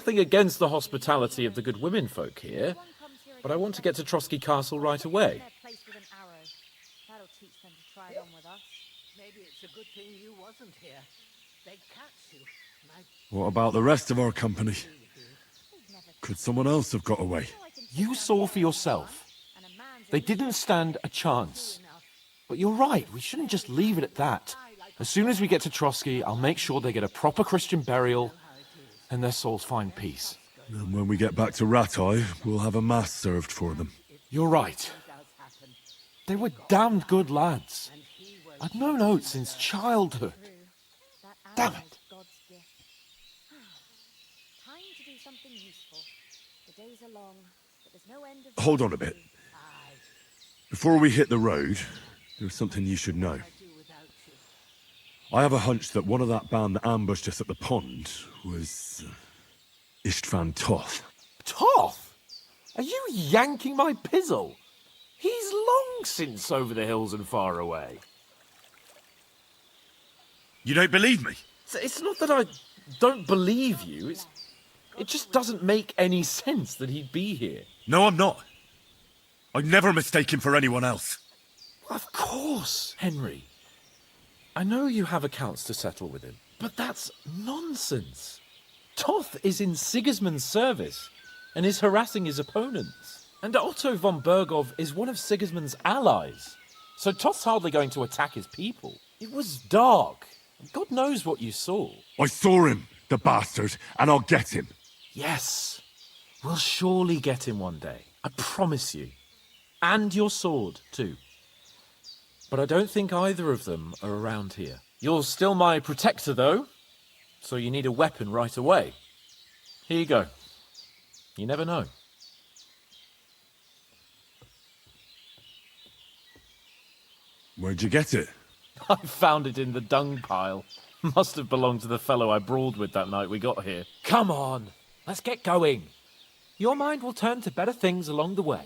Nothing against the hospitality of the good women folk here, but I want to get to Trotsky Castle right away. That'll teach them to try it on with us. Maybe it's a good thing you wasn't here. They'd catch you. What about the rest of our company? Could someone else have got away? You saw for yourself. They didn't stand a chance. But you're right, we shouldn't just leave it at that. As soon as we get to Trotsky, I'll make sure they get a proper Christian burial and their souls find peace. And when we get back to Ratai, we'll have a mass served for them. You're right. They were damned good lads. I'd known Oates since childhood. Damn it. Time to do something useful. The days are long, but there's no end of... Hold on a bit. Before we hit the road, there's something you should know. I have a hunch that one of that band that ambushed us at the pond was... Istvan Toth. Toth? Are you yanking my pizzle? He's long since over the hills and far away. You don't believe me? It's not that I don't believe you, it just doesn't make any sense that he'd be here. No, I'm not. I'd never mistake him for anyone else. Of course, Henry. I know you have accounts to settle with him, but that's nonsense. Toth is in Sigismund's service and is harassing his opponents. And Otto von Bergov is one of Sigismund's allies. So Toth's hardly going to attack his people. It was dark. God knows what you saw. I saw him, the bastard, and I'll get him. Yes. We'll surely get him one day. I promise you. And your sword, too. But I don't think either of them are around here. You're still my protector, though. So you need a weapon right away. Here you go. You never know. Where'd you get it? I found it in the dung pile. Must have belonged to the fellow I brawled with that night we got here. Come on, let's get going. Your mind will turn to better things along the way.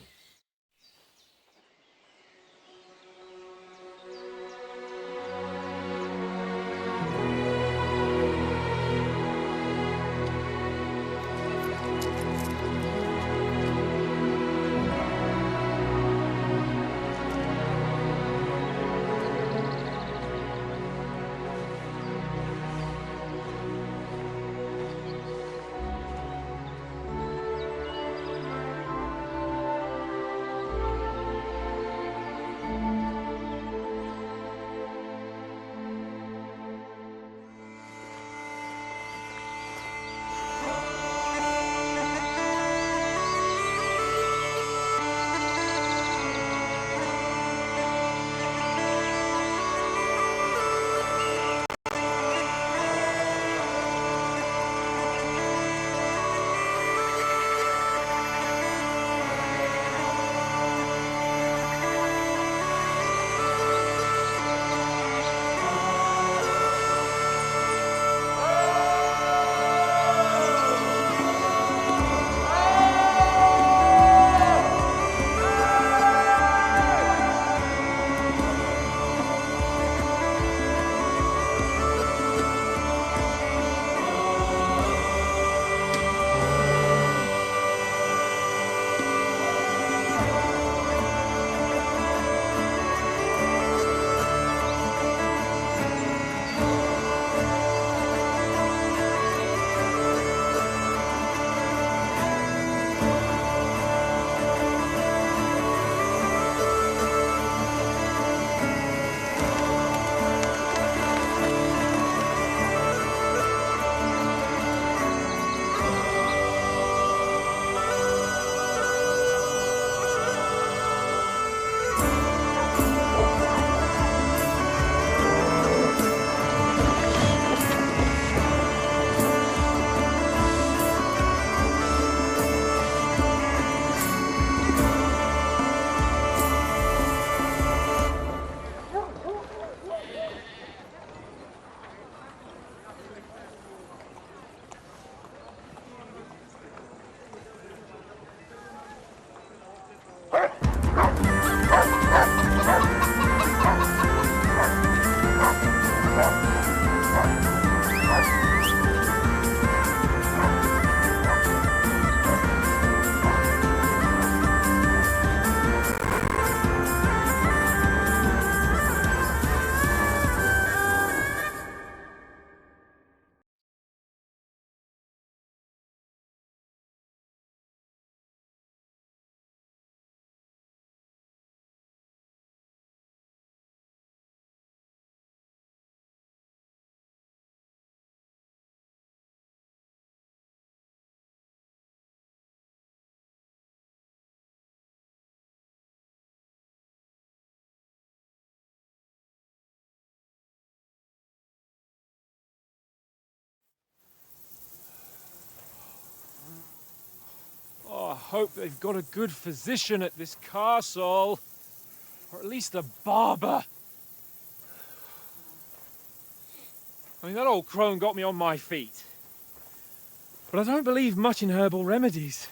hope they've got a good physician at this castle. Or at least a barber. I mean, that old crone got me on my feet. But I don't believe much in herbal remedies.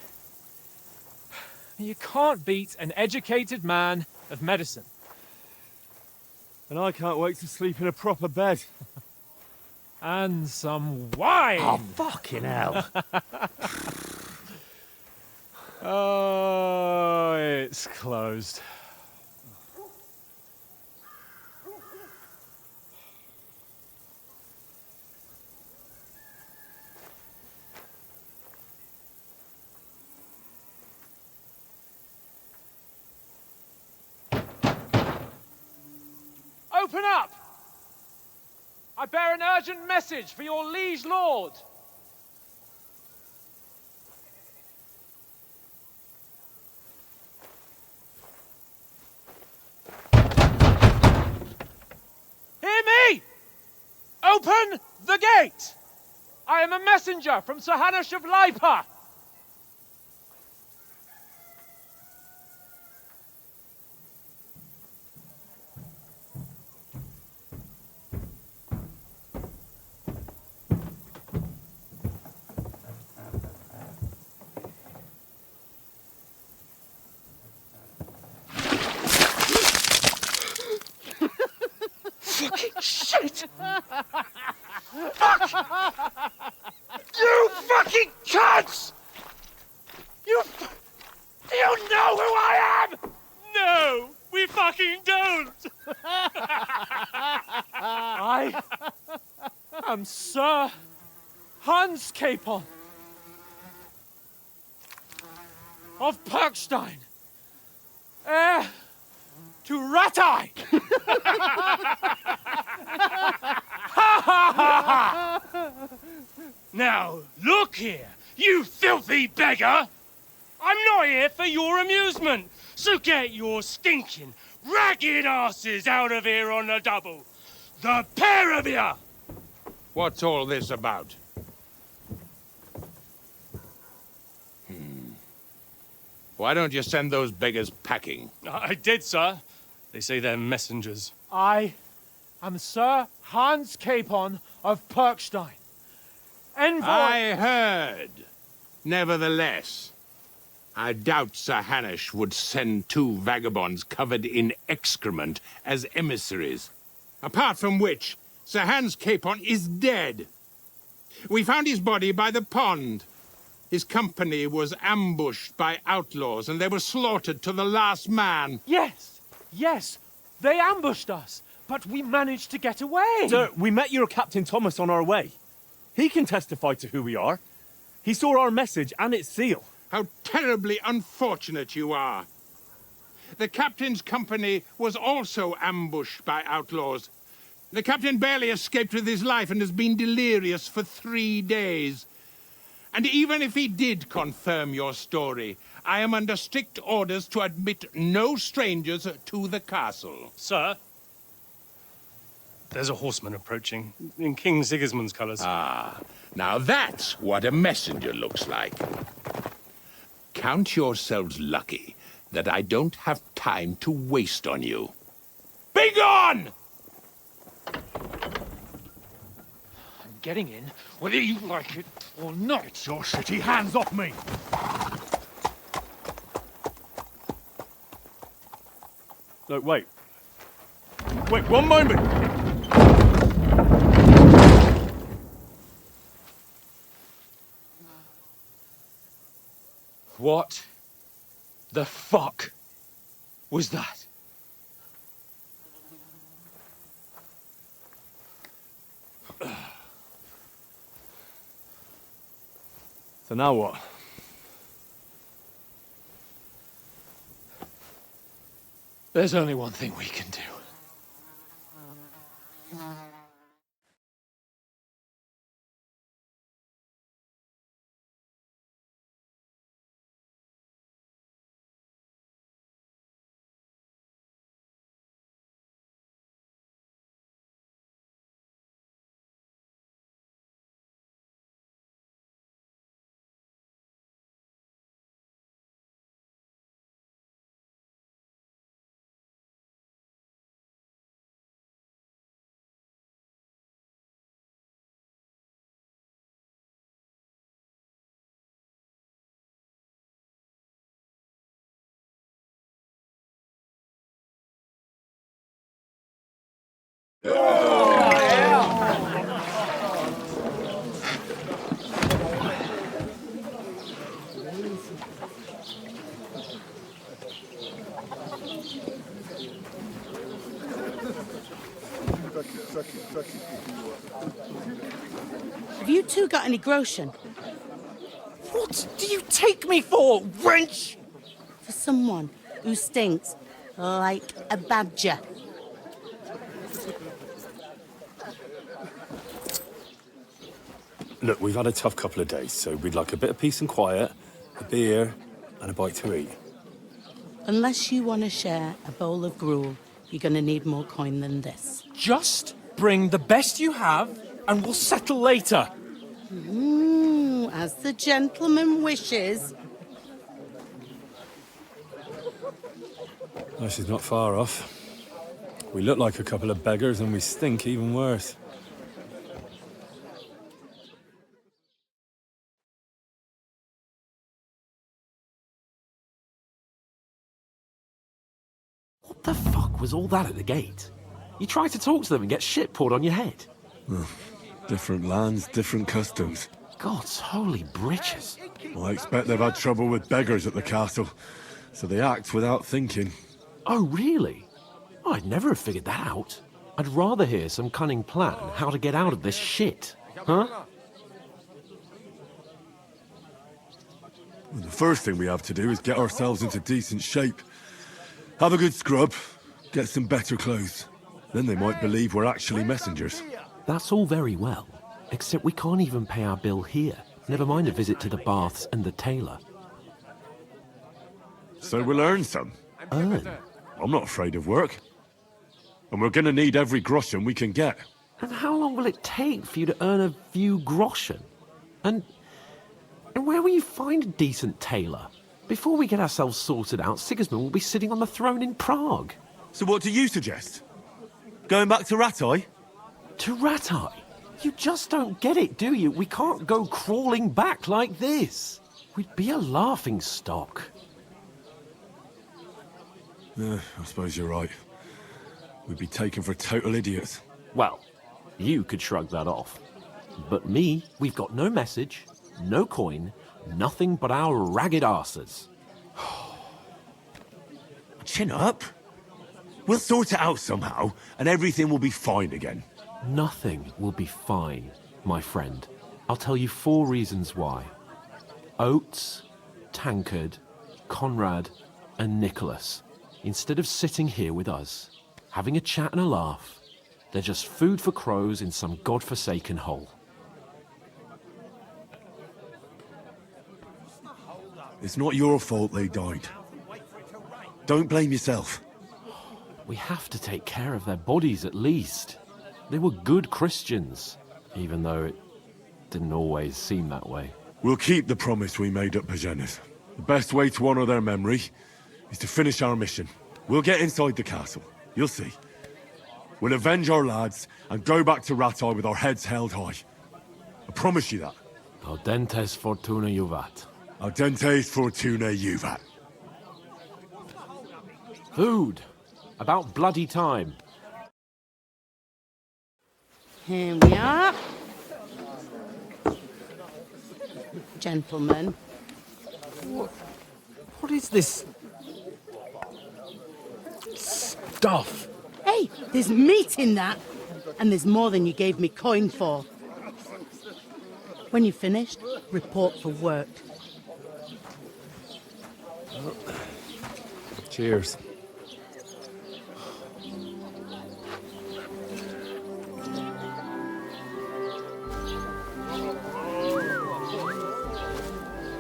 You can't beat an educated man of medicine. And I can't wait to sleep in a proper bed. And some wine! Oh, fucking hell. Oh, it's closed. Open up! I bear an urgent message for your liege lord. Hear me! Open the gate! I am a messenger from Sir Hanush of Lipa. Shit! Fuck! You fucking cunts! You know who I am? No, we fucking don't. I am Sir Hans Capon of Perkstein, heir to Ratai. Now, look here, you filthy beggar! I'm not here for your amusement, so get your stinking, ragged asses out of here on the double. The pair of you! What's all this about? Why don't you send those beggars packing? I did, sir. They say they're messengers. I am Sir Hans Capon of Perkstein. Envoy... I heard. Nevertheless, I doubt Sir Hanush would send two vagabonds covered in excrement as emissaries. Apart from which, Sir Hans Capon is dead. We found his body by the pond. His company was ambushed by outlaws, and they were slaughtered to the last man. Yes, they ambushed us, but we managed to get away. Sir, we met your Captain Thomas on our way. He can testify to who we are. He saw our message and its seal. How terribly unfortunate you are. The captain's company was also ambushed by outlaws. The captain barely escaped with his life and has been delirious for 3 days. And even if he did confirm your story, I am under strict orders to admit no strangers to the castle. Sir, there's a horseman approaching in King Sigismund's colours. Ah, now that's what a messenger looks like. Count yourselves lucky that I don't have time to waste on you. Be gone! I'm getting in, whether you like it or not. Get your shitty hands off me! No, wait. Wait, one moment! What the fuck was that? So now what? There's only one thing we can do. Have you two got any groschen? What do you take me for, wench? For someone who stinks like a badger. Look, we've had a tough couple of days, so we'd like a bit of peace and quiet, a beer, and a bite to eat. Unless you want to share a bowl of gruel, you're going to need more coin than this. Just bring the best you have, and we'll settle later. As the gentleman wishes. Well, she's not far off. We look like a couple of beggars, and we stink even worse. What the fuck was all that at the gate? You try to talk to them and get shit poured on your head. Different lands, different customs. God's holy britches. I expect they've had trouble with beggars at the castle, so they act without thinking. Oh, really? Oh, I'd never have figured that out. I'd rather hear some cunning plan how to get out of this shit. Huh? Well, the first thing we have to do is get ourselves into decent shape. Have a good scrub, get some better clothes. Then they might believe we're actually messengers. That's all very well, except we can't even pay our bill here. Never mind a visit to the baths and the tailor. So we'll earn some. Earn? I'm not afraid of work. And we're gonna need every groschen we can get. And how long will it take for you to earn a few groschen? And where will you find a decent tailor? Before we get ourselves sorted out, Sigismund will be sitting on the throne in Prague. So what do you suggest? Going back to Ratai? To Ratai? You just don't get it, do you? We can't go crawling back like this. We'd be a laughing stock. I suppose you're right. We'd be taken for total idiots. Well, you could shrug that off. But me, we've got no message, no coin, nothing but our ragged arses. Chin up. We'll sort it out somehow, and everything will be fine again. Nothing will be fine, my friend. I'll tell you 4 reasons why. Oates, Tankard, Conrad, and Nicholas, instead of sitting here with us, having a chat and a laugh, they're just food for crows in some godforsaken hole. It's not your fault they died. Don't blame yourself. We have to take care of their bodies at least. They were good Christians, even though it didn't always seem that way. We'll keep the promise we made at Pagenis. The best way to honor their memory is to finish our mission. We'll get inside the castle. You'll see. We'll avenge our lads and go back to Ratai with our heads held high. I promise you that. Audentes fortuna juvat. Audentes fortuna juvat. Food. About bloody time. Here we are. Gentlemen. What is this stuff? Hey, there's meat in that. And there's more than you gave me coin for. When you're finished, report for work. Cheers.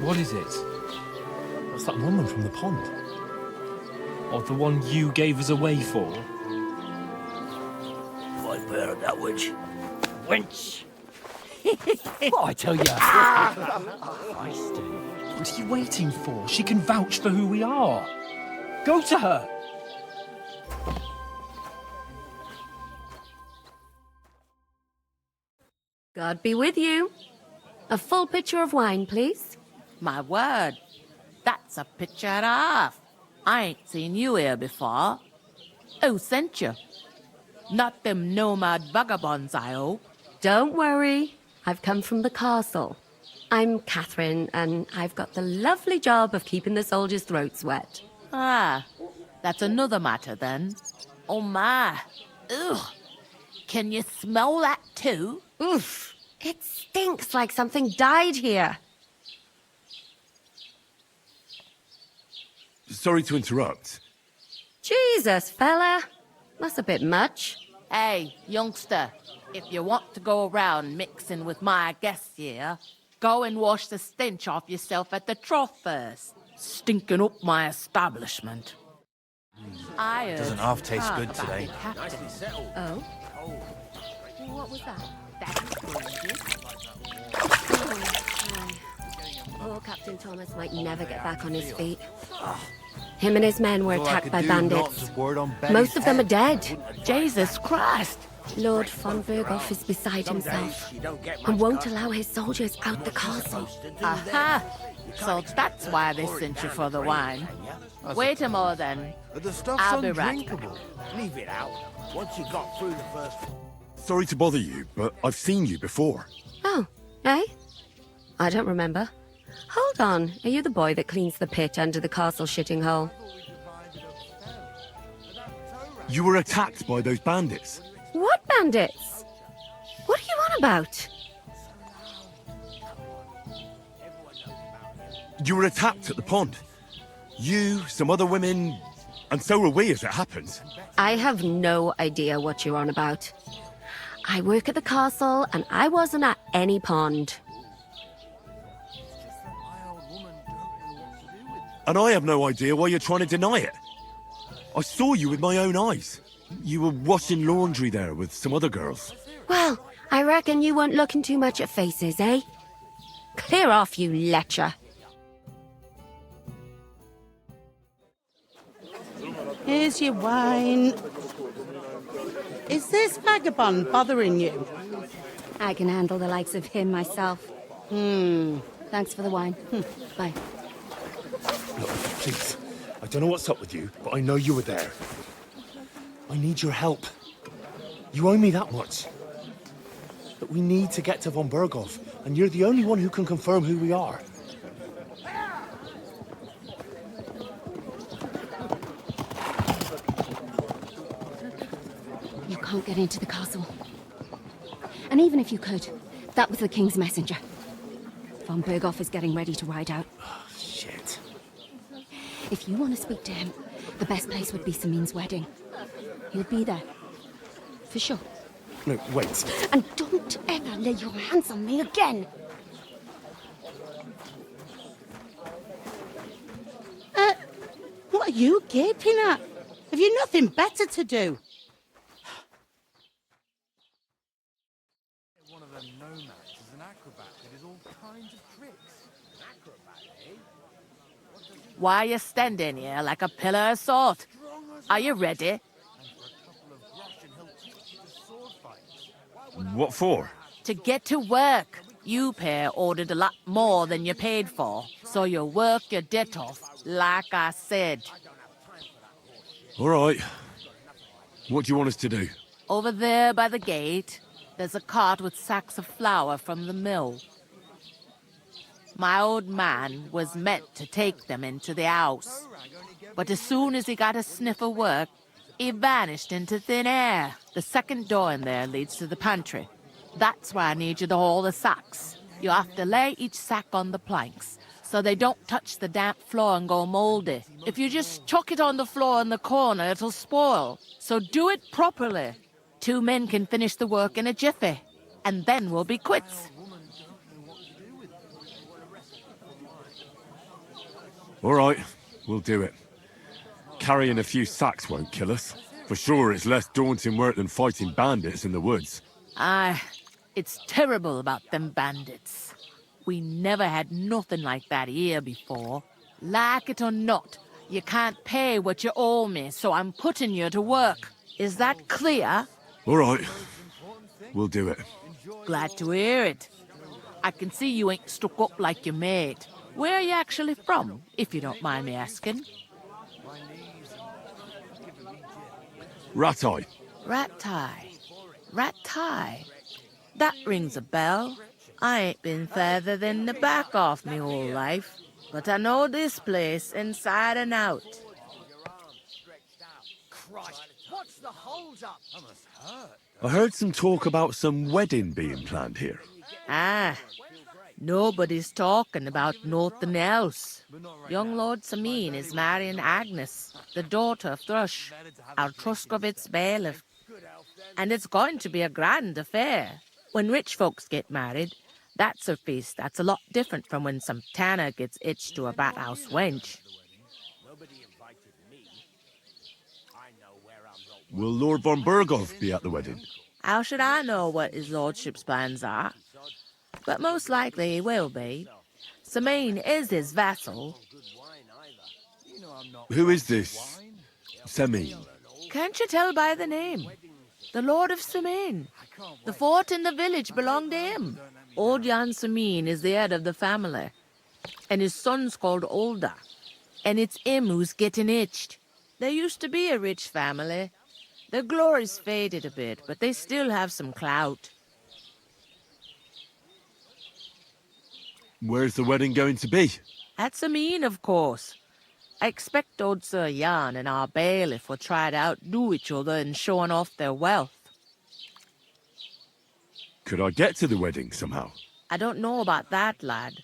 What is it? What's that woman from the pond? Or the one you gave us away for? I've heard that witch. Wench! What I tell you? What are you waiting for? She can vouch for who we are. Go to her. God be with you. A full pitcher of wine, please. My word, that's a picture and a half. I ain't seen you here before. Who sent you? Not them nomad vagabonds, I hope. Don't worry. I've come from the castle. I'm Catherine, and I've got the lovely job of keeping the soldiers' throats wet. Ah, that's another matter then. Oh my. Ugh. Can you smell that too? Oof. It stinks like something died here. Sorry to interrupt. Jesus, fella. That's a bit much. Hey, youngster, if you want to go around mixing with my guests here, go and wash the stench off yourself at the trough first. Stinking up my establishment. I heard Doesn't half taste talk good about today. the captain. Oh? What was that? That's gorgeous. Poor Captain Thomas might never get back on his feet. Him and his men were attacked by bandits. Most of them are dead. Jesus Christ! Lord von Berghoff is beside himself and won't allow his soldiers out the castle. Aha! So that's why they sent you for the wine. Wait a more then. The stuff's I'll be right undrinkable. Leave it out. Once you got through the first... Sorry to bother you, but I've seen you before. Oh, eh? I don't remember. Hold on, are you the boy that cleans the pit under the castle shitting hole? You were attacked by those bandits. What bandits? What are you on about? You were attacked at the pond. You, some other women, and so were we, as it happens. I have no idea what you're on about. I work at the castle, and I wasn't at any pond. And I have no idea why you're trying to deny it. I saw you with my own eyes. You were washing laundry there with some other girls. Well, I reckon you weren't looking too much at faces, eh? Clear off, you lecher. Here's your wine. Is this vagabond bothering you? I can handle the likes of him myself. Thanks for the wine. Bye. Look, please. I don't know what's up with you, but I know you were there. I need your help. You owe me that much. But we need to get to von Berghoff, and you're the only one who can confirm who we are. You can't get into the castle. And even if you could, that was the King's messenger. Von Berghoff is getting ready to ride out. Oh, shit. If you want to speak to him, the best place would be Samin's wedding. He'll be there. For sure. No, wait. And don't ever lay your hands on me again! What are you gaping at? Have you nothing better to do? One of them nomads is an acrobat that is all kinds of tricks. Acrobat, eh? Why are you standing here like a pillar of salt? Are you ready? What for? To get to work. You pair ordered a lot more than you paid for, so you work your debt off, like I said. All right. What do you want us to do? Over there by the gate, there's a cart with sacks of flour from the mill. My old man was meant to take them into the house, but as soon as he got a sniff of work, he vanished into thin air. The second door in there leads to the pantry. That's why I need you to haul the sacks. You have to lay each sack on the planks, so they don't touch the damp floor and go moldy. If you just chuck it on the floor in the corner, it'll spoil. So do it properly. 2 men can finish the work in a jiffy, and then we'll be quits. All right, we'll do it. Carrying a few sacks won't kill us. For sure, it's less daunting work than fighting bandits in the woods. Aye, it's terrible about them bandits. We never had nothing like that here before. Like it or not, you can't pay what you owe me, so I'm putting you to work. Is that clear? All right, we'll do it. Glad to hear it. I can see you ain't stuck up like your mate. Where are you actually from, if you don't mind me asking? Rat-eye. Rat tie. Rat tie. That rings a bell. I ain't been further than the back off me whole life, but I know this place inside and out. What's the hold up? That must hurt. I heard some talk about some wedding being planned here. Ah, nobody's talking about nothing else. Young Lord Samin is marrying Agnes, the daughter of Thrush, our Truskovitz bailiff. And it's going to be a grand affair. When rich folks get married, that's a feast that's a lot different from when some tanner gets itched to a bathouse wench. Will Lord von Berghoff be at the wedding? How should I know what his lordship's plans are? But most likely he will be. Samin is his vassal. Who is this Samin? Can't you tell by the name? The Lord of Samin. The fort and the village belong to him. Old Jan Samin is the head of the family, and his son's called Olda. And it's him who's getting itched. There used to be a rich family. Their glory's faded a bit, but they still have some clout. Where's the wedding going to be? At Samin, of course. I expect old Sir Jan and our bailiff will try to outdo each other in showing off their wealth. Could I get to the wedding somehow? I don't know about that, lad.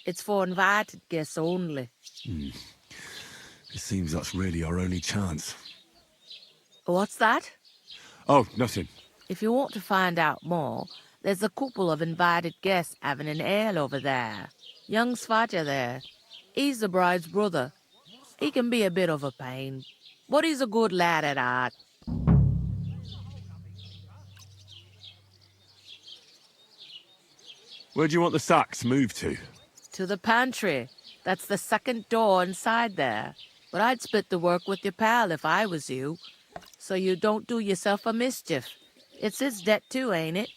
It's for invited guests only. It seems that's really our only chance. What's that? Oh, nothing. If you want to find out more, there's a couple of invited guests having an ale over there. Young Svaja there. He's the bride's brother. He can be a bit of a pain, but he's a good lad at heart. Where do you want the sacks moved to? To the pantry. That's the second door inside there. But I'd split the work with your pal if I was you, so you don't do yourself a mischief. It's his debt too, ain't it?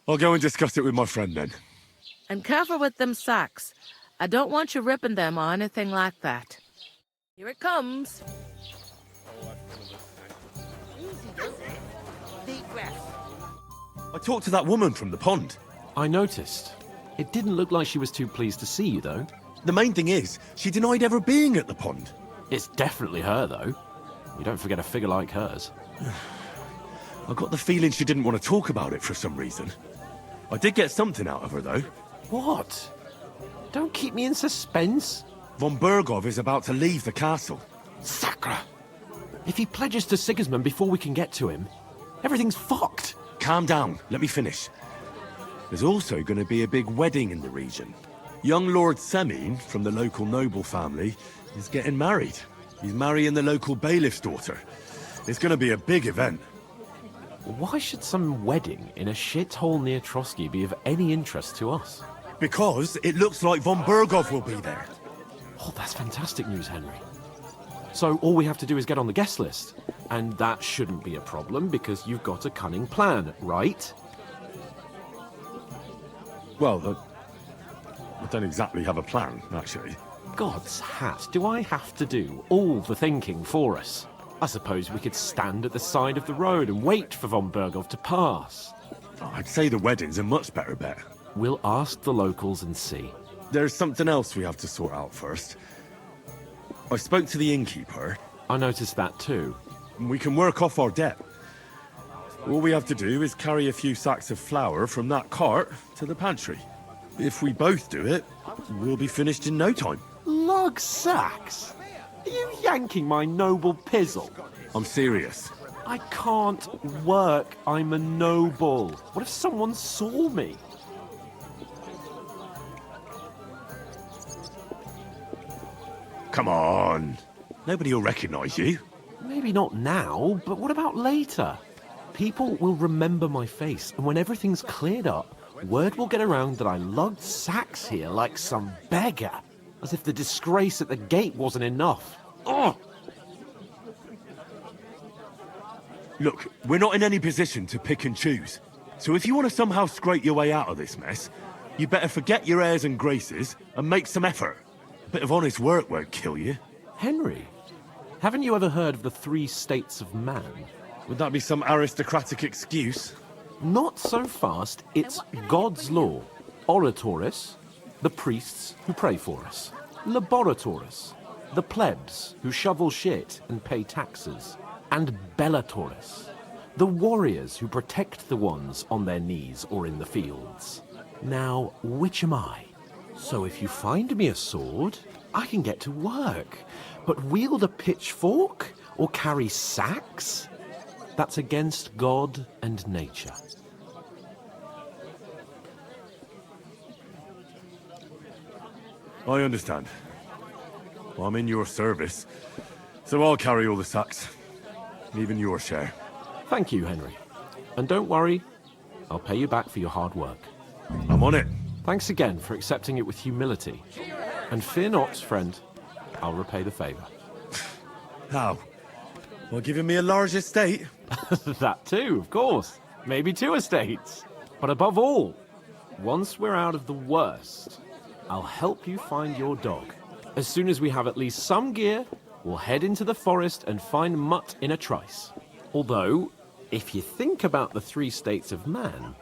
I'll go and discuss it with my friend then. And careful with them sacks. I don't want you ripping them or anything like that. Here it comes. I talked to that woman from the pond. I noticed. It didn't look like she was too pleased to see you, though. The main thing is, she denied ever being at the pond. It's definitely her, though. You don't forget a figure like hers. I got the feeling she didn't want to talk about it for some reason. I did get something out of her, though. What? Don't keep me in suspense. Von Berghoff is about to leave the castle. Sacre! If he pledges to Sigismund before we can get to him, everything's fucked. Calm down, let me finish. There's also going to be a big wedding in the region. Young Lord Semin, from the local noble family, is getting married. He's marrying the local bailiff's daughter. It's going to be a big event. Why should some wedding in a shithole near Trotsky be of any interest to us? Because it looks like von Berghoff will be there. Oh, that's fantastic news, Henry. So all we have to do is get on the guest list. And that shouldn't be a problem because you've got a cunning plan, right? Well, I don't exactly have a plan, actually. God's hat, do I have to do all the thinking for us? I suppose we could stand at the side of the road and wait for von Berghoff to pass. I'd say the wedding's a much better bet. We'll ask the locals and see. There's something else we have to sort out first. I spoke to the innkeeper. I noticed that too. We can work off our debt. All we have to do is carry a few sacks of flour from that cart to the pantry. If we both do it, we'll be finished in no time. Lug sacks? Are you yanking my noble pizzle? I'm serious. I can't work. I'm a noble. What if someone saw me? Come on. Nobody will recognize you. Maybe not now, but what about later? People will remember my face, and when everything's cleared up, word will get around that I lugged sacks here like some beggar. As if the disgrace at the gate wasn't enough. Ugh! Look, we're not in any position to pick and choose. So if you want to somehow scrape your way out of this mess, you better forget your airs and graces and make some effort. A bit of honest work won't kill you. Henry, Haven't you ever heard of the 3 states of man? Would that be some aristocratic excuse? Not so fast. It's God's law. Oratoris, the priests who pray for us. Laboratoris, the plebs who shovel shit and pay taxes. And Bellatoris, the warriors who protect the ones on their knees or in the fields. Now, which am I? So if you find me a sword, I can get to work. But wield a pitchfork or carry sacks? That's against God and nature. I understand. Well, I'm in your service, so I'll carry all the sacks. Even your share. Thank you, Henry. And don't worry, I'll pay you back for your hard work. I'm on it. Thanks again for accepting it with humility. And fear not, friend, I'll repay the favor. How? Well, giving me a large estate? That too, of course. Maybe 2 estates. But above all, once we're out of the worst, I'll help you find your dog. As soon as we have at least some gear, we'll head into the forest and find Mutt in a trice. Although, if you think about the 3 states of man,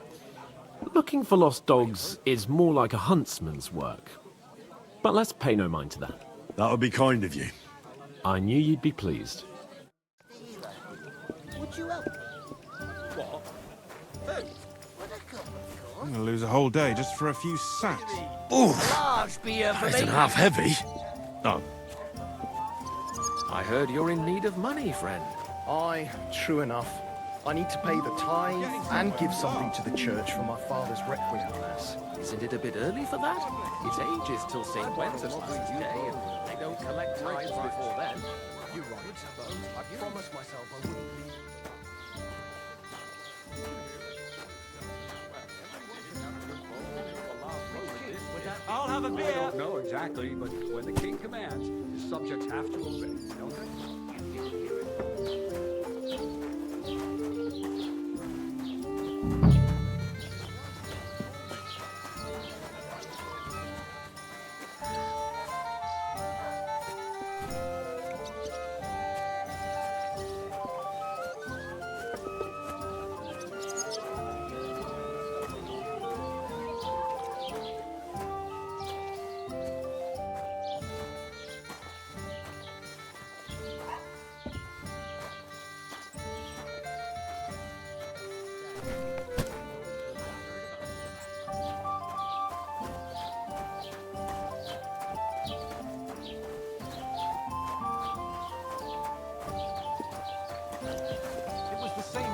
looking for lost dogs is more like a huntsman's work. But let's pay no mind to that. That would be kind of you. I knew you'd be pleased. Would you help me? What? Food? With a cup of I'm gonna lose a whole day just for a few sacks. Ooh, large beer for that me. isn't half heavy. Oh, I heard you're in need of money, friend. Aye, true enough. I need to pay the tithe and give something to the church for my father's requiem mass. Isn't it a bit early for that? It's ages till St. Wenceslas' Day, and they don't collect tithes before then. You're right, but I promised myself I wouldn't leave. I'll have a beer. I don't know exactly, but when the king commands, his subjects have to obey, don't they?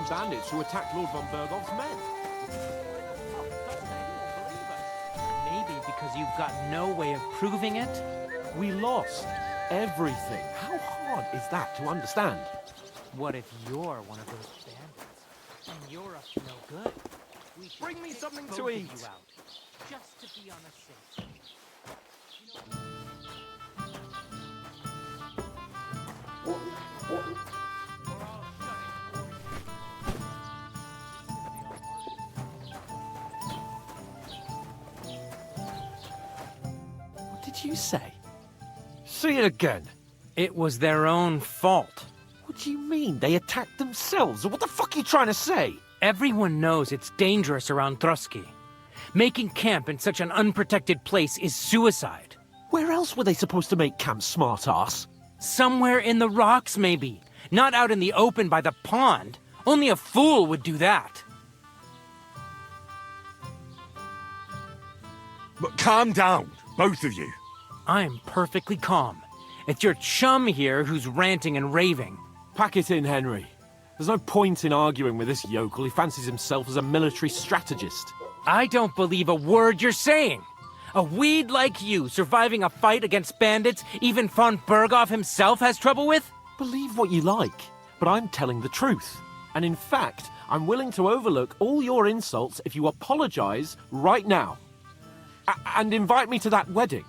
Bandits who attacked Lord von Bergov's men. Maybe because you've got no way of proving it? We lost everything. How hard is that to understand? What if you're one of those bandits and you're up to no good? We should Bring me kick something both to of eat. you out, just to be on the safe What did you say? Say it again. It was their own fault. What do you mean? They attacked themselves? What the fuck are you trying to say? Everyone knows it's dangerous around Trotsky. Making camp in such an unprotected place is suicide. Where else were they supposed to make camp, smart-ass? Somewhere in the rocks, maybe. Not out in the open by the pond. Only a fool would do that. But calm down, both of you. I'm perfectly calm. It's your chum here who's ranting and raving. Pack it in, Henry. There's no point in arguing with this yokel. He fancies himself as a military strategist. I don't believe a word you're saying. A weed like you surviving a fight against bandits even von Berghoff himself has trouble with? Believe what you like, but I'm telling the truth. And in fact, I'm willing to overlook all your insults if you apologize right now. And invite me to that wedding.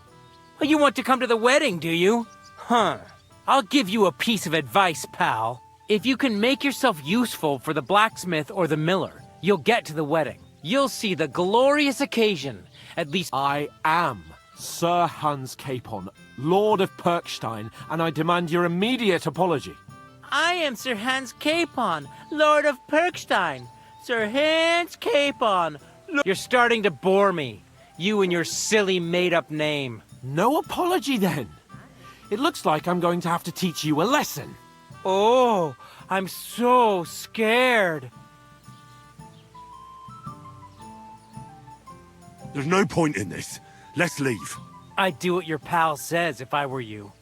You want to come to the wedding, do you? Huh. I'll give you a piece of advice, pal. If you can make yourself useful for the blacksmith or the miller, you'll get to the wedding. You'll see the glorious occasion. At least I am Sir Hans Capon, Lord of Perkstein, and I demand your immediate apology. I am Sir Hans Capon, Lord of Perkstein. Sir Hans Capon. You're starting to bore me. You and your silly made-up name. No apology, then. It looks like I'm going to have to teach you a lesson. Oh, I'm so scared. There's no point in this. Let's leave. I'd do what your pal says if I were you.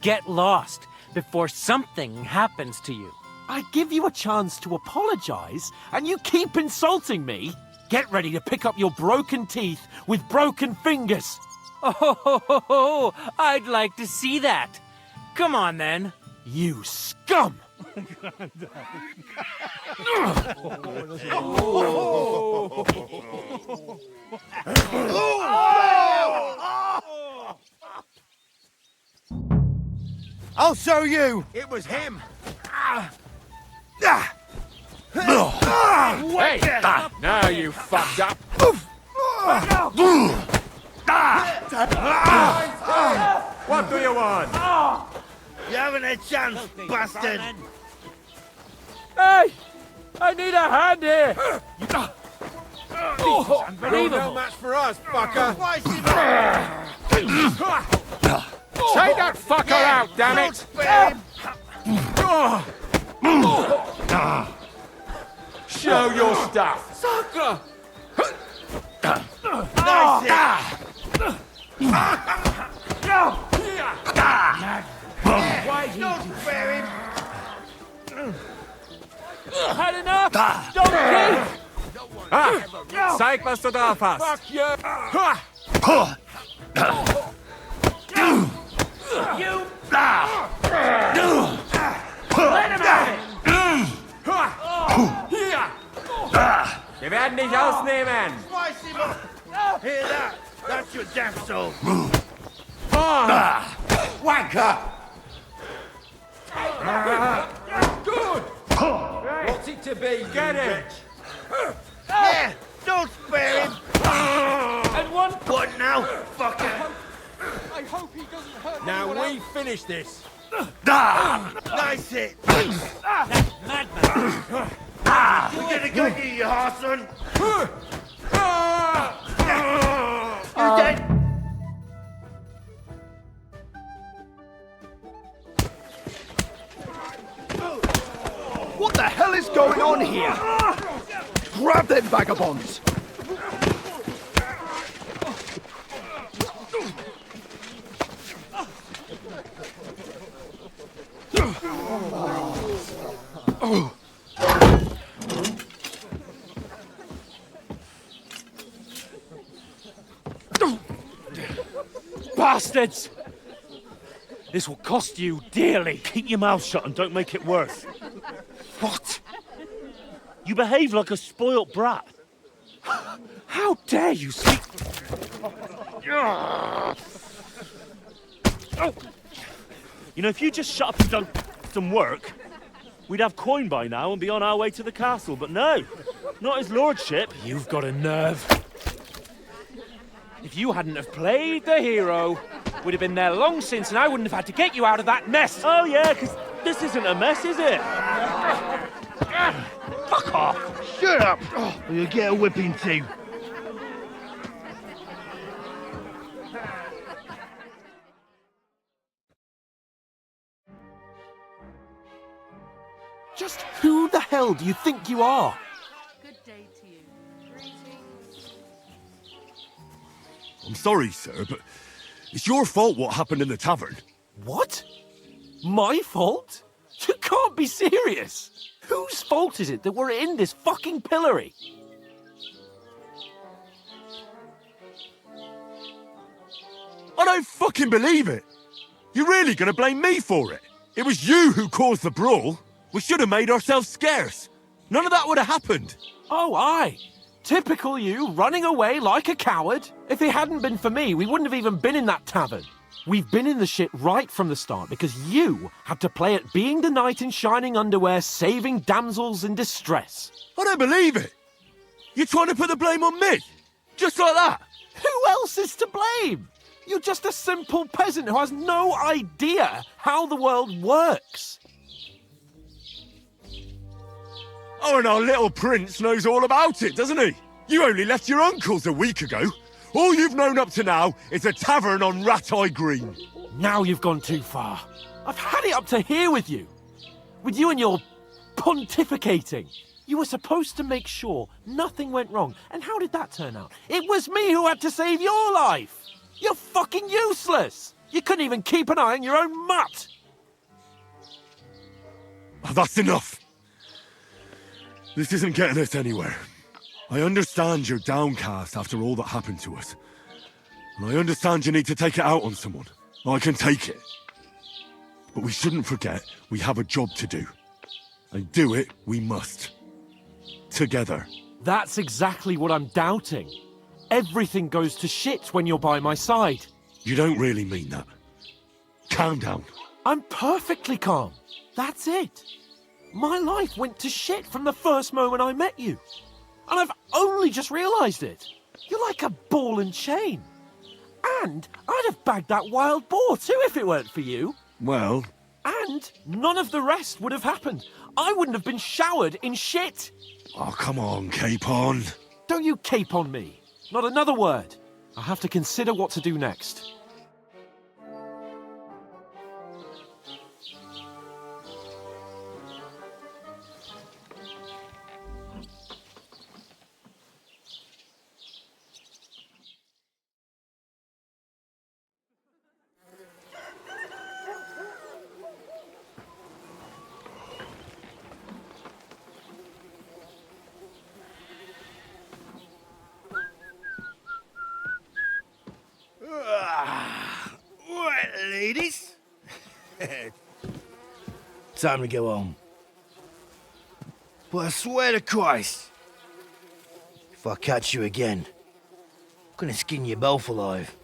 Get lost before something happens to you. I give you a chance to apologize, and you keep insulting me? Get ready to pick up your broken teeth with broken fingers. Oh, I'd like to see that. Come on, then. You scum! I'll show you! It was him. Hey, now you fucked up. What do you want? You haven't a chance, bastard! Hey! I need a hand here! You're no match for us, fucker. Take that fucker out, damn it! Show your stuff. Sucker! Why don't spare him? Had enough! Don't kill! Zeig, was du drauf hast. Fuck you! You! Let him have it! Wir werden dich ausnehmen. Hear that? That's your death soul. Wanker! Good. What's it to be? Get him. Yeah, don't spare him. And one... What now, fucker? I hope he doesn't hurt Now anyone we else. finish this. Nice hit. Madman! We're gonna go get you, Harson. You dead? What the hell is going on here? Grab them vagabonds! Bastards! This will cost you dearly. Keep your mouth shut and don't make it worse. What? You behave like a spoilt brat. How dare you speak... You know, if you just shut up and done some work, we'd have coin by now and be on our way to the castle, but no, not his lordship. You've got a nerve. If you hadn't have played the hero, we'd have been there long since and I wouldn't have had to get you out of that mess. Oh yeah, because this isn't a mess, is it? Fuck off. Shut up, or you'll get a whipping too. Just who the hell do you think you are? Good day to you. I'm sorry, sir, but it's your fault what happened in the tavern. What? My fault? You can't be serious. Whose fault is it that we're in this fucking pillory? I don't fucking believe it. You're really gonna blame me for it? It was you who caused the brawl. We should have made ourselves scarce. None of that would have happened. Oh, aye. Typical you, running away like a coward. If it hadn't been for me, we wouldn't have even been in that tavern. We've been in the shit right from the start because you had to play at being the knight in shining underwear, saving damsels in distress. I don't believe it. You're trying to put the blame on me? Just like that? Who else is to blame? You're just a simple peasant who has no idea how the world works. Oh, and our little prince knows all about it, doesn't he? You only left your uncle's a week ago. All you've known up to now is a tavern on Rat-Eye Green. Now you've gone too far. I've had it up to here with you. With you and your pontificating. You were supposed to make sure nothing went wrong. And how did that turn out? It was me who had to save your life. You're fucking useless. You couldn't even keep an eye on your own mutt. Oh, that's enough. This isn't getting us anywhere. I understand you're downcast after all that happened to us. And I understand you need to take it out on someone. I can take it. But we shouldn't forget we have a job to do. And do it we must. Together. That's exactly what I'm doubting. Everything goes to shit when you're by my side. You don't really mean that. Calm down. I'm perfectly calm. That's it. My life went to shit from the first moment I met you. And I've only just realised it. You're like a ball and chain. And I'd have bagged that wild boar too if it weren't for you. Well... And none of the rest would have happened. I wouldn't have been showered in shit. Oh, come on, Capon. Don't you cape on me. Not another word. I have to consider what to do next. Right, ladies. Time to go home. But I swear to Christ, if I catch you again, I'm gonna skin you both alive.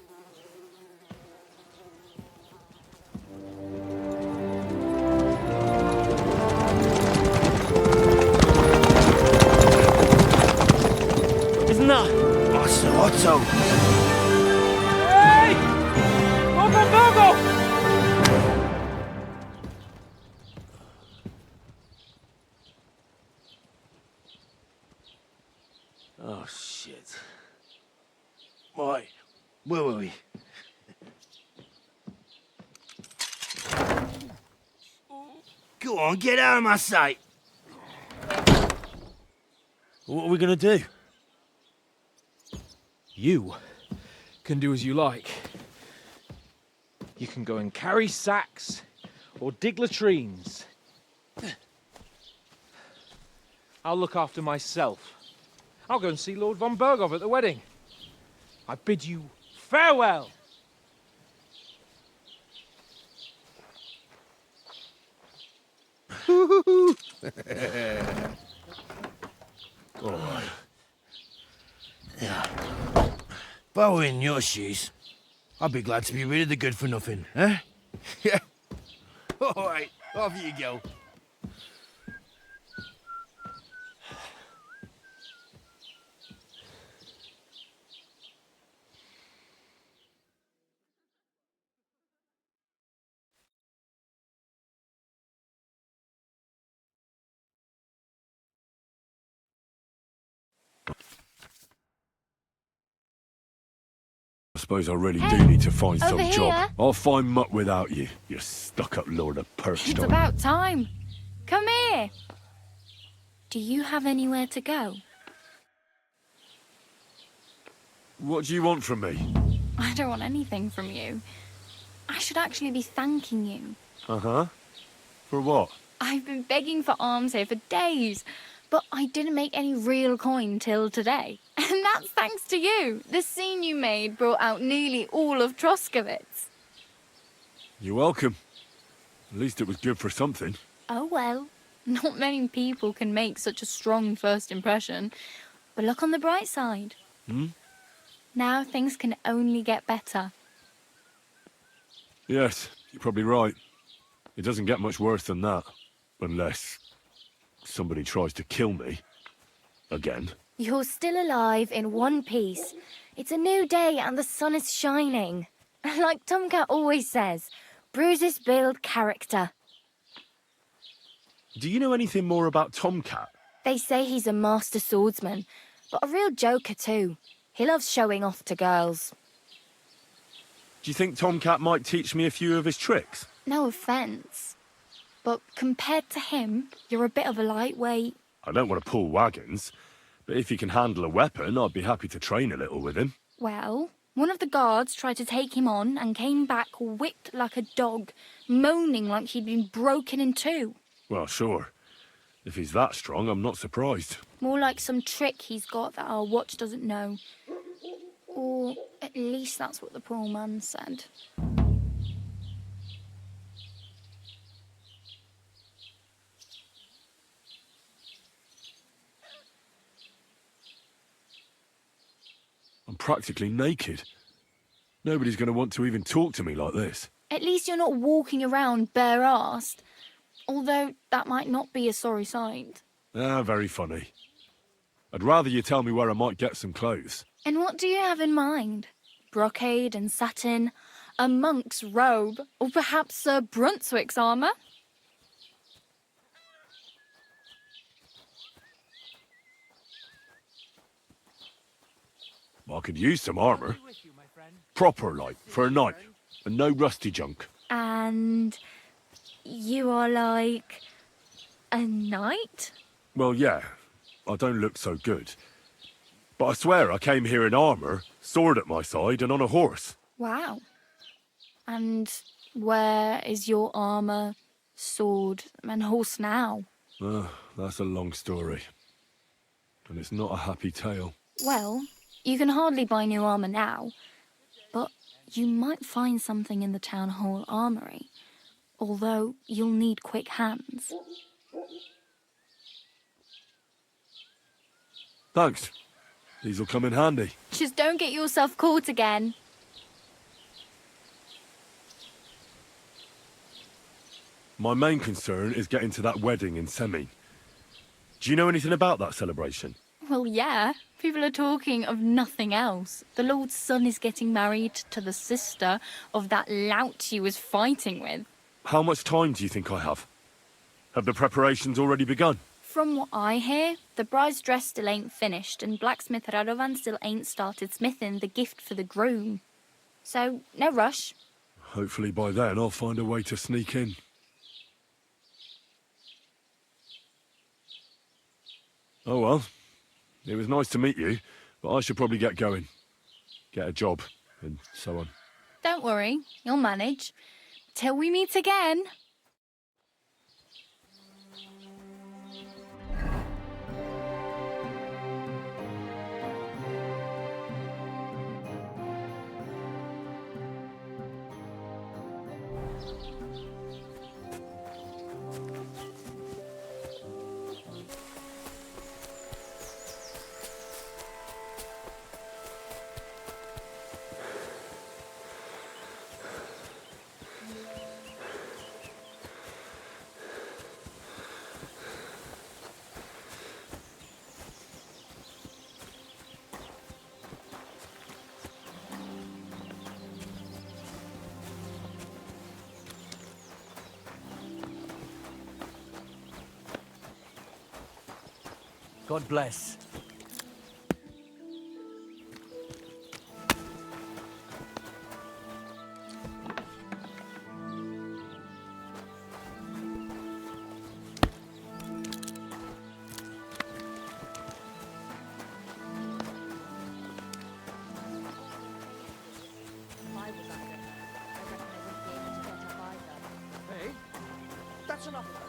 Isn't that? Master Otto! Hey! Open Virgo! Oh, shit. Right, where were we? Go on, get out of my sight. What are we gonna do? You can do as you like. You can go and carry sacks or dig latrines. I'll look after myself. I'll go and see Lord von Berghoff at the wedding. I bid you farewell. All right. Yeah. If I were in your shoes, I'd be glad to be rid of the good-for-nothing, eh? Yeah. All right, off you go. I suppose I really do need to find over some job. here. I'll find mutt without you, you stuck-up Lord of Perkstein. It's about time. Come here. Do you have anywhere to go? What do you want from me? I don't want anything from you. I should actually be thanking you. Uh-huh. For what? I've been begging for alms here for days, but I didn't make any real coin till today. And that's thanks to you. The scene you made brought out nearly all of Troskowitz. You're welcome. At least it was good for something. Oh well, not many people can make such a strong first impression. But look on the bright side. Hmm? Now things can only get better. Yes, you're probably right. It doesn't get much worse than that. Unless somebody tries to kill me. Again. You're still alive in one piece. It's a new day and the sun is shining. Like Tomcat always says, bruises build character. Do you know anything more about Tomcat? They say he's a master swordsman, but a real joker too. He loves showing off to girls. Do you think Tomcat might teach me a few of his tricks? No offence, but compared to him, you're a bit of a lightweight. I don't want to pull wagons, but if he can handle a weapon, I'd be happy to train a little with him. Well, one of the guards tried to take him on and came back whipped like a dog, moaning like he'd been broken in two. Well, sure. If he's that strong, I'm not surprised. More like some trick he's got that our watch doesn't know. Or at least that's what the poor man said. I'm practically naked. Nobody's going to want to even talk to me like this. At least you're not walking around bare-assed. Although that might not be a sorry sight. Ah, very funny. I'd rather you tell me where I might get some clothes. And what do you have in mind? Brocade and satin, a monk's robe, or perhaps Sir Brunswick's armour? I could use some armour. Proper, like, for a night. And no rusty junk. And you are like a knight? Well, yeah. I don't look so good. But I swear I came here in armour, sword at my side, and on a horse. Wow. And where is your armour, sword, and horse now? That's a long story. And it's not a happy tale. Well, you can hardly buy new armour now, but you might find something in the town hall armoury, although you'll need quick hands. Thanks. These'll come in handy. Just don't get yourself caught again. My main concern is getting to that wedding in Semi. Do you know anything about that celebration? Well, yeah. People are talking of nothing else. The Lord's son is getting married to the sister of that lout he was fighting with. How much time do you think I have? Have the preparations already begun? From what I hear, the bride's dress still ain't finished, and blacksmith Radovan still ain't started smithing the gift for the groom. So, no rush. Hopefully by then I'll find a way to sneak in. Oh well. It was nice to meet you, but I should probably get going. Get a job, and so on. Don't worry, you'll manage. Till we meet again. God bless. Hey, that's enough of that.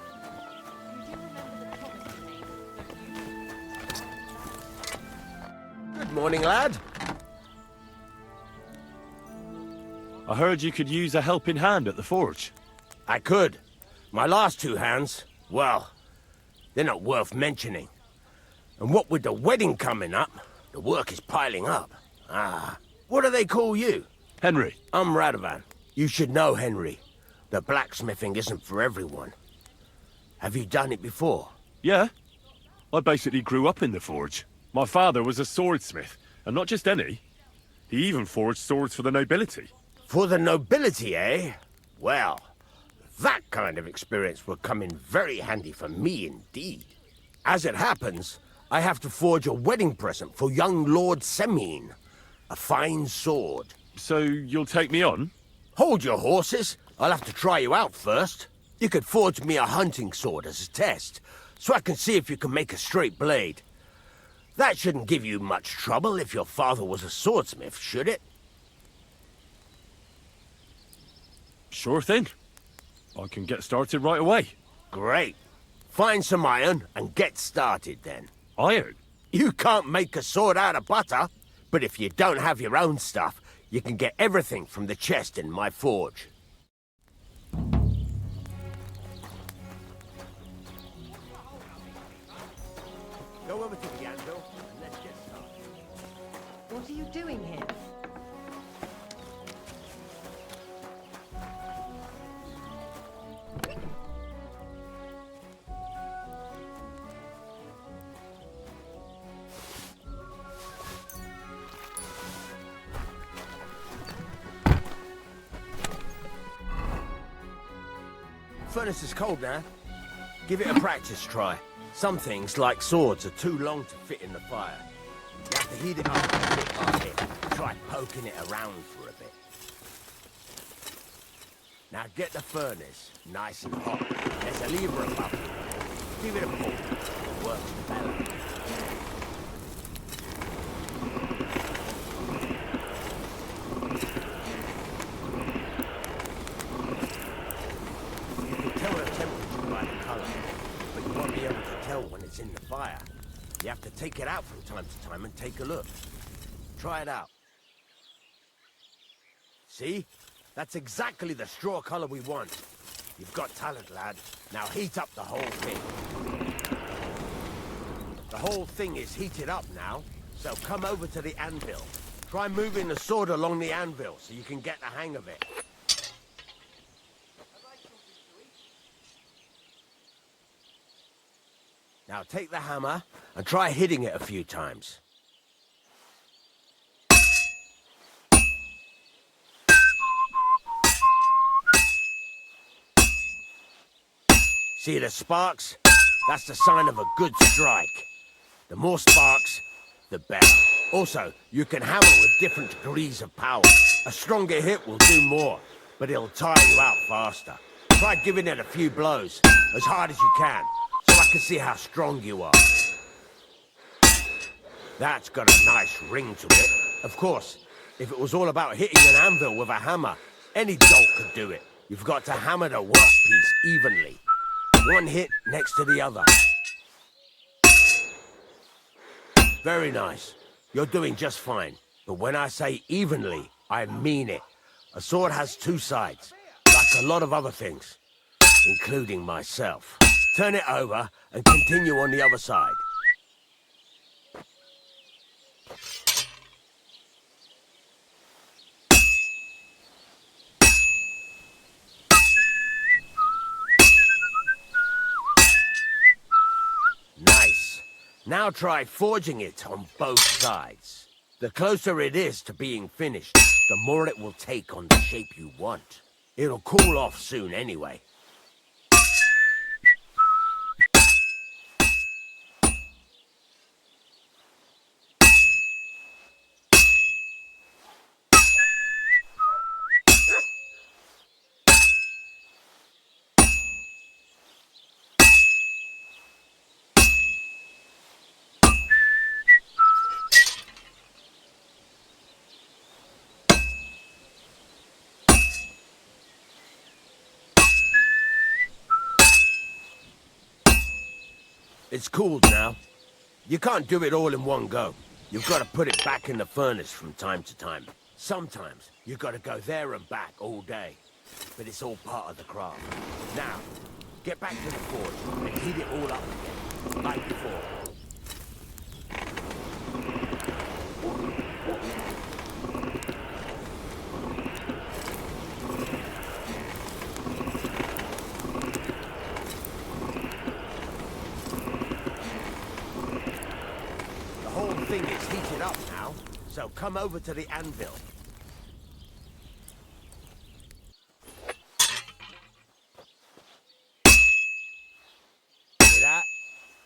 You do remember the promise you made, don't you? Good morning, lad. I heard you could use a helping hand at the forge. I could. My last two hands, well, they're not worth mentioning. And what with the wedding coming up, the work is piling up. What do they call you? Henry. I'm Radovan. You should know, Henry. The blacksmithing isn't for everyone. Have you done it before? Yeah. I basically grew up in the forge. My father was a swordsmith, and not just any. He even forged swords for the nobility. For the nobility, eh? Well, that kind of experience will come in very handy for me indeed. As it happens, I have to forge a wedding present for young Lord Semine. A fine sword. So you'll take me on? Hold your horses. I'll have to try you out first. You could forge me a hunting sword as a test, so I can see if you can make a straight blade. That shouldn't give you much trouble if your father was a swordsmith, should it? Sure thing. I can get started right away. Great. Find some iron and get started then. Iron? You can't make a sword out of butter, but if you don't have your own stuff, you can get everything from the chest in my forge. Go over to the anvil and let's get started. What are you doing here? Furnace is cold now. Give it a practice try. Some things, like swords, are too long to fit in the fire. You have to heat it up a bit by bit. Try poking it around for a bit. Now get the furnace nice and hot. There's a lever above it. Give it a pull. It works better. When it's in the fire. You have to take it out from time to time and take a look. Try it out. See? That's exactly the straw color we want. You've got talent, lad. Now heat up the whole thing. The whole thing is heated up now, so come over to the anvil. Try moving the sword along the anvil so you can get the hang of it. Now take the hammer and try hitting it a few times. See the sparks? That's the sign of a good strike. The more sparks, the better. Also, you can hammer with different degrees of power. A stronger hit will do more, but it'll tire you out faster. Try giving it a few blows, as hard as you can. So I can see how strong you are. That's got a nice ring to it. Of course, if it was all about hitting an anvil with a hammer, any dolt could do it. You've got to hammer the workpiece evenly. One hit next to the other. Very nice. You're doing just fine. But when I say evenly, I mean it. A sword has two sides, like a lot of other things, including myself. Turn it over and continue on the other side. Nice. Now try forging it on both sides. The closer it is to being finished, the more it will take on the shape you want. It'll cool off soon anyway. It's cooled now. You can't do it all in one go. You've got to put it back in the furnace from time to time. Sometimes you've got to go there and back all day. But it's all part of the craft. Now, get back to the forge and heat it all up again, like before. Thing is heated up now, so come over to the anvil.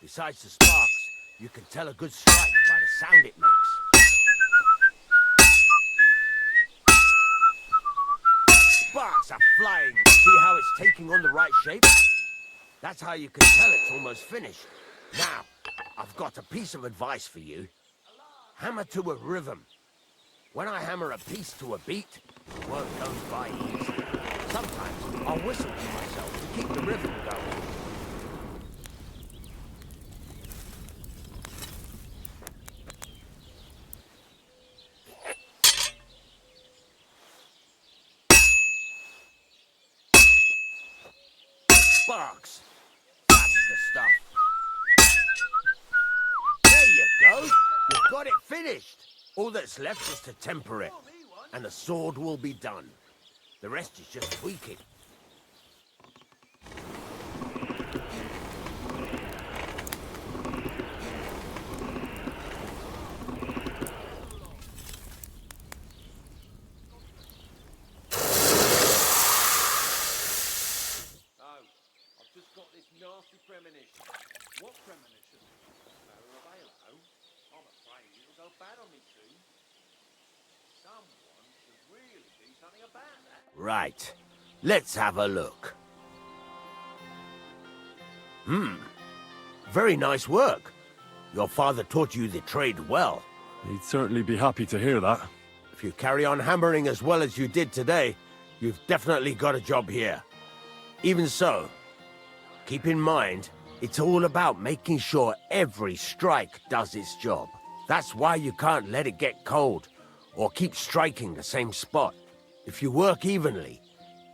Besides the sparks, you can tell a good strike by the sound it makes. Sparks are flying. See how it's taking on the right shape? That's how you can tell it's almost finished. Now, I've got a piece of advice for you. Hammer to a rhythm. When I hammer a piece to a beat, work goes by easy. Sometimes I'll whistle to myself to keep the rhythm going. Sparks. That's the stuff. There you go. You've got it finished. All that's left is to temper it, and the sword will be done. The rest is just tweaking. Nasty premonition. What premonition? Barrel of ale. I'm afraid it'll go bad on me soon. Someone should really do something about that. Right. Let's have a look. Very nice work. Your father taught you the trade well. He'd certainly be happy to hear that. If you carry on hammering as well as you did today, you've definitely got a job here. Even so, keep in mind, it's all about making sure every strike does its job. That's why you can't let it get cold, or keep striking the same spot. If you work evenly,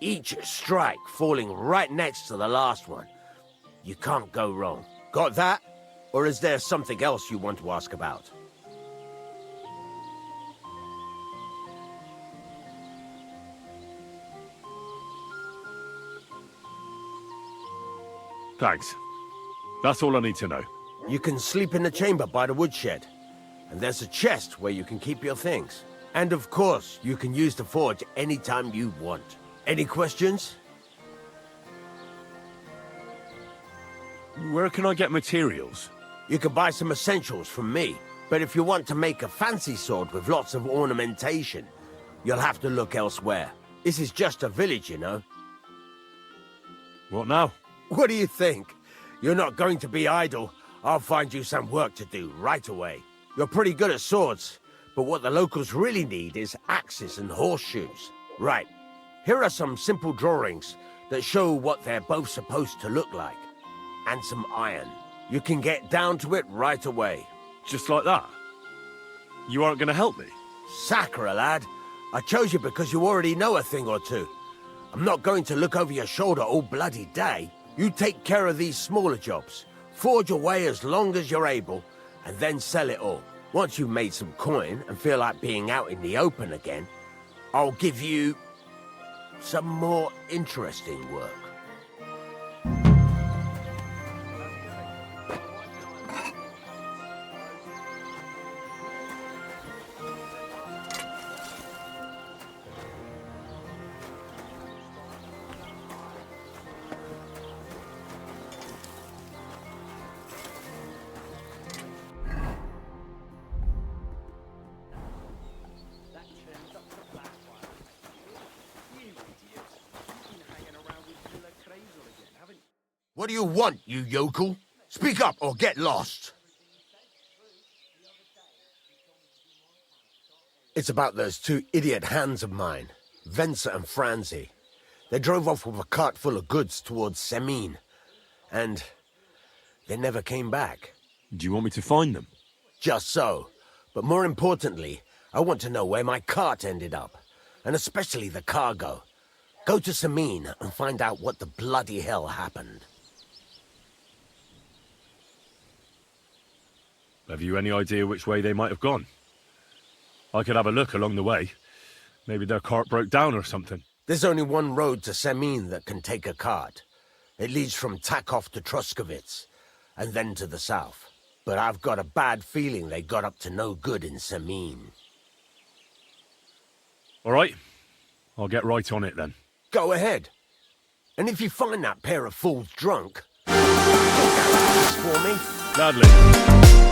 each strike falling right next to the last one, you can't go wrong. Got that? Or is there something else you want to ask about? Thanks. That's all I need to know. You can sleep in the chamber by the woodshed. And there's a chest where you can keep your things. And of course, you can use the forge anytime you want. Any questions? Where can I get materials? You can buy some essentials from me. But if you want to make a fancy sword with lots of ornamentation, you'll have to look elsewhere. This is just a village, you know. What now? What do you think? You're not going to be idle. I'll find you some work to do right away. You're pretty good at swords, but what the locals really need is axes and horseshoes. Right, here are some simple drawings that show what they're both supposed to look like. And some iron. You can get down to it right away. Just like that? You aren't going to help me? Sacre, lad. I chose you because you already know a thing or two. I'm not going to look over your shoulder all bloody day. You take care of these smaller jobs, forge away as long as you're able, and then sell it all. Once you've made some coin and feel like being out in the open again, I'll give you some more interesting work. What do you want, you yokel? Speak up or get lost. It's about those two idiot hands of mine, Venser and Franzi. They drove off with a cart full of goods towards Semine, and they never came back. Do you want me to find them? Just so. But more importantly, I want to know where my cart ended up, and especially the cargo. Go to Semine and find out what the bloody hell happened. Have you any idea which way they might have gone? I could have a look along the way. Maybe their cart broke down or something. There's only one road to Semine that can take a cart. It leads from Takov to Troskovitz, and then to the south. But I've got a bad feeling they got up to no good in Semine. All right. I'll get right on it then. Go ahead. And if you find that pair of fools drunk, look out for me. Gladly.